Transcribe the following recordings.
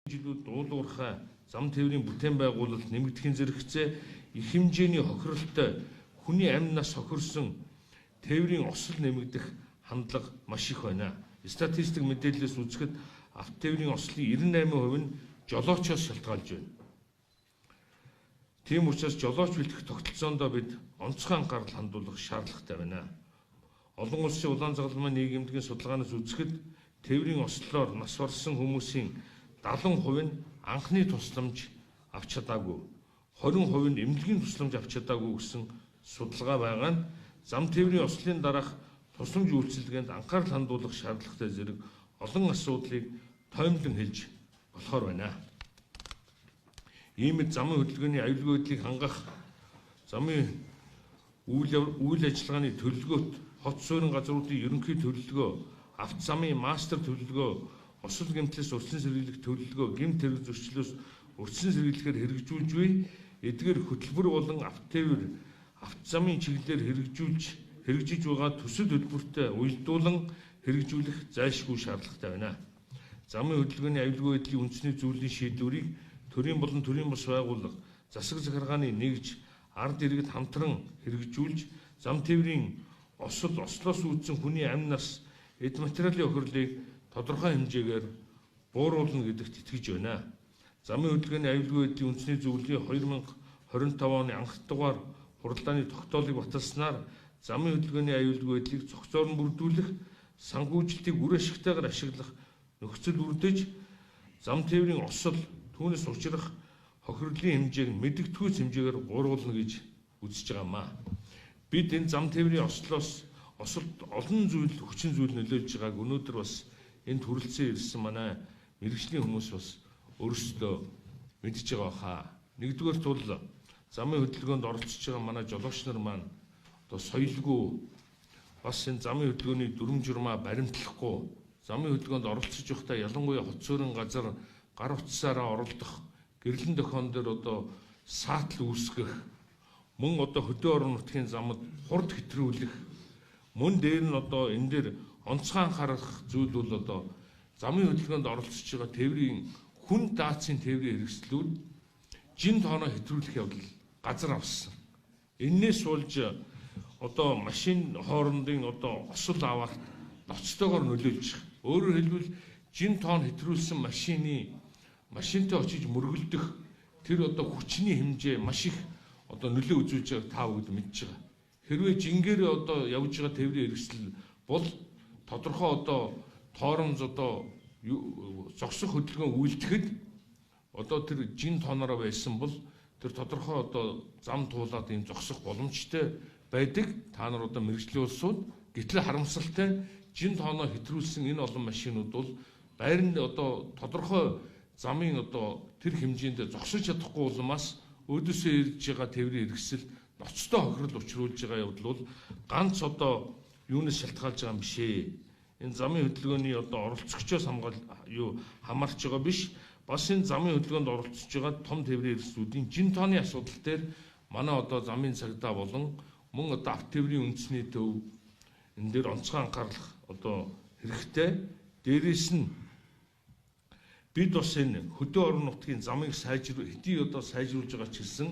жилүүд дуулуурхай зам тээврийн бүтээн байгуулалт нэмэгдэхийн зэрэгцээ их хэмжээний хохиролтой хүний амь нас хохирсон тээврийн осол нэмэгдэх хандлага маш их байна. Статистик мэдээлэлээс үзэхэд автотээврийн ослын 98% нь жолоочоос шалтгаалж байна. Тийм учраас жолооч бэлтгэх тогтолцоондоо бид онцгой анхаарал хандуулах шаардлагатай байна. Олон улсын улаан загалмай нийгэмдгийн судалгаанаас үзэхэд тээврийн ослоор нас барсан хүмүүсийн 70% нь анхны тусламж авч чадаагүй, 20% нь эмнэлгийн тусламж авч чадаагүй гэсэн судалгаа байгаа нь зам тээврийн ослын дараах тусламж үйлчилгээнд анхаарал хандуулах шаардлагатай зэрэг олон асуудлыг тоймлон хэлж болохоор байна. Иймд замын хөдөлгөөний аюулгүй байдлыг хангах, замын үйл ажиллагааны төлөвлөгөөт хот суурин газруудын ерөнхий төлөвлөгөө, авто замын мастер төлөвлөгөө, осол гэмтлээс урьдчилан сэргийлэх төлөвлөгөө, гэмт хэрэг зөрчлөөс урьдчилан сэргийлэхээр хэрэгжүүлж буй эдгээр хөтөлбөр болон автотээвэр, авто замын чиглэлээр хэрэгжиж байгаа төсөл хөтөлбөртэй уялдуулан хэрэгжүүлэх зайлшгүй шаардлагатай байна. Замын хөдөлгөөний аюулгүй байдлын үндэсний зүйлийн шийдвэрийг төрийн болон төрийн бус байгууллага, засаг захиргааны нэгж, ард иргэд хамтран хэрэгжүүлж, зам тээврийн ослоос үүдсэн хүний амь нас, эд материалын охирлыг тодорхой хэмжээгээр бууруулна гэдэгт итгэж байна. Замын хөдөлгөөний аюулгүй байдлын үндэсний зөвлөлийн 2025 оны анх дугаар хуралдааны тогтоолыг баталснаар замын хөдөлгөөний аюулгүй байдлыг цогцоор нь бүрдүүлэх, санхүүжилтийг үр ашигтайгаар ашиглах нөхцөл бүрдэж, зам тээврийн осол түүнээс учрах хохирлын хэмжээг мэдэгдэхүйц хэмжээгээр бууруулна гэж үзэж байгаамаа. Бид энэ зам тээврийн осолд олон хүчин зүйл нөлөөлж байгааг өнөөдөр бас энд хүрэлцэн ирсэн манай мэргэжлийн хүмүүс бас өөрсдөө мэдж байгаа хаа. Нэгдүгээр тул замын хөдөлгөөнд оролцож байгаа манай жолооч нар маань одоо соёлгүй, бас энэ замын хөдөлгөөний дүрм журмаа баримтлахгүй, замын хөдөлгөөнд оролцож байхдаа ялангуяа хот суурин газар гар утсаараа оролдох, гэрлэн дохион дээр одоо саатал үүсгэх, мөн одоо хөдөө орон нутгийн замд хурд хэтрүүлэх, мөн дээр нь одоо энэ дээр онцгой анхаарах зүйл бол одоо замын хөдөлгөөнд оролцож байгаа тээврийн хүн даацын тээврийн хэрэгслүүд жин тооноо хэтрүүлэх явдал газар авсан. Эннээс болж одоо машин хоорондын одоо осол авалт ноцтойгоор нөлөөлж байгаа. Өөрөөр хэлбэл жин тоон хэтрүүлсэн машинтай очиж мөргөлдөх тэр одоо хүчний хэмжээ маш их одоо нөлөө үзүүлж байгааг та бүгд мэдж байгаа. Хэрвээ жингээр одоо явж байгаа тээврийн хэрэгсэл бол тодорхой одоо тоороомж одоо зогсох хөдөлгөөн үйлдэхэд одоо тэр жин тоонороо байсан бол тэр тодорхой одоо зам туулаад ийм зогсох боломжтой байдаг. Та нар одоо мэргэжлийн улсууд гэтэл харамсалтай жин тооноо хэтрүүлсэн энэ олон машинууд бол байранд одоо тодорхой замын одоо тэр хэмжээнд зогсож чадахгүй улмаас өөдөөсөө ирж байгаа тээврийн хэрэгсэл ноцтой хохирол учруулж байгаа явдал бол ганц одоо юунаас шалтгаалж байгаа юм биш ээ. Энэ замын хөдөлгөөний одоо оролцогчоос хамаарч байгаа биш. Бас энэ замын хөдөлгөөнд оролцож байгаа том тээврийн хэрэгслүүдийн жин тооны асуудал дээр манай одоо замын цагдаа болон мөн одоо автотээврийн үндэсний төв энэ дээр онцгой анхаарах одоо хэрэгтэй. Дээрээс нь бид бас энэ хөдөө орон нутгийн замыг хэдий одоо сайжруулж байгаа ч гэсэн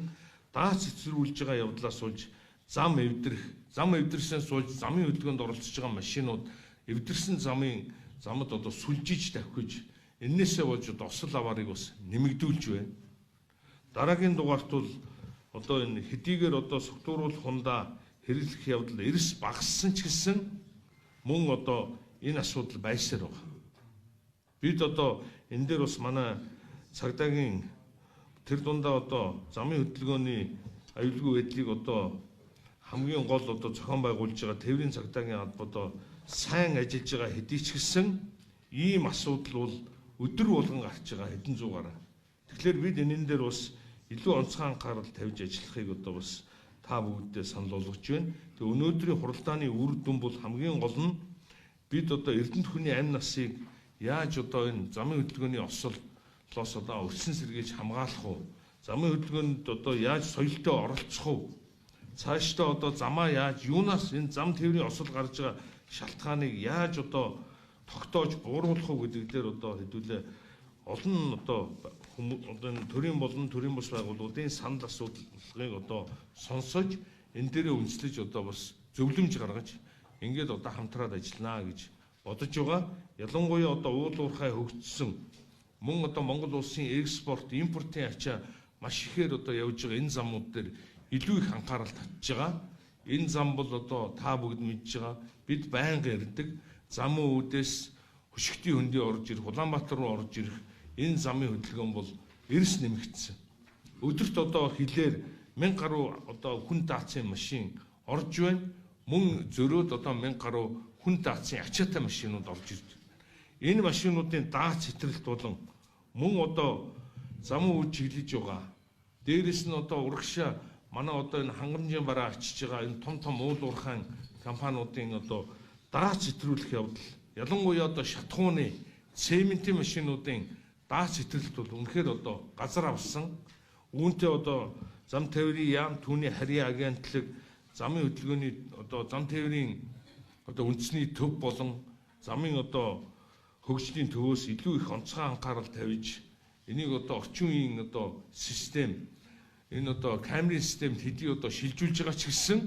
даац эцрүүлж байгаа явдлаас болж зам эвдэрснээс болж замын хөдөлгөөнд оролцож байгаа машинууд эвдэрсэн замд одоо сүлжиж давхиж эннээсээ болж одоо осол аваарыг бас нэмэгдүүлж байна. Дараагийн дугаарт бол одоо энэ хэдийгээр одоо согтууруулах хундаа хэрэглэх явдал эрс багассан ч гэсэн мөн одоо энэ асуудал байсаар байна. Бид одоо энэ дээр бас манай цагдаагийн тэр дундаа одоо замын хөдөлгөөний аюулгүй байдлыг одоо хамгийн гол одоо зохион байгуулж байгаа тээврийн цагдаагийн албад сайн ажиллаж байгаа хэдий ч гэсэн ийм асуудал бол өдөр болгон гарч байгаа хэдэн зуугаараа. Тэгэхээр бид энэ дээр бас илүү онцгой анхаарал тавьж ажиллахыг одоо бас та бүгдээ санал болгож байна. Тэгээ өнөөдрийн хуралдааны үр дүн бол хамгийн гол нь бид одоо эрдэнэт хүний амь насыг яаж одоо энэ замын хөдөлгөөний ослоос одоо өрсөн сэргийлж хамгаалах вэ? Замын хөдөлгөөнд одоо яаж соёлтой оролцох вэ? Цаашдаа одоо замаа яаж юунаас энэ зам тээврийн осол гарч байгаа шалтгааныг яаж одоо тогтоож бууруулах вэ гэдэг дээр одоо хэдүүлээ олон одоо төрийн болон төрийн бус байгууллагуудын санал асуулгыг одоо сонсож энэ дээрээ үндэслэж одоо бас зөвлөмж гаргаж ингээд одоо хамтраад ажиллана гэж бодож байгаа. Ялангуяа одоо уул уурхай хөгжсөн мөн одоо Монгол улсын экспорт, импортын ачаа маш ихээр одоо явж байгаа энэ замууд дээр илүү их анхаарал татж байгаа. Энэ зам бол одоо та бүгд мэдж байгаа. Бид байнга ярьдаг зам үүдээс хөшгтийн хөндий орж ирэх, Улаанбаатар руу орж ирэх энэ замын хөдөлгөөн бол эрс нэмэгдсэн. Өдөрт одоо хилээр 1000 гаруй одоо хүн даацын машин орж байна. Мөн зөрөөд одоо 1000 гаруй хүн даацын ачаатай машинууд орж ирж байна. Энэ машинуудын даац хэтрэлт болон мөн одоо замын үе чиглэж байгаа. Дээрээс нь одоо урагшаа манай одоо энэ хангамжийн бараа ачиж байгаа энэ том уул уурхайн компаниудын одоо даац хэтрүүлэх явдал, ялангуяа одоо шатхууны цементийн машинуудын даац хэтрэлт бол үнэхээр одоо газар авсан. Үүнтэй одоо зам тээврийн яам түүний харьяа агентлаг замын хөдөлгөөний одоо зам тээврийн одоо үндэсний төв болон замын одоо хөгжлийн төвөөс илүү их онцгой анхаарал тавьж энийг одоо орчин үеийн одоо систем энэ одоо камерын системд хэдий одоо шилжүүлж байгаа ч гэсэн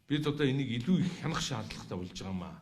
бид одоо энийг илүү их хянах шаардлагатай болж байгаа маа.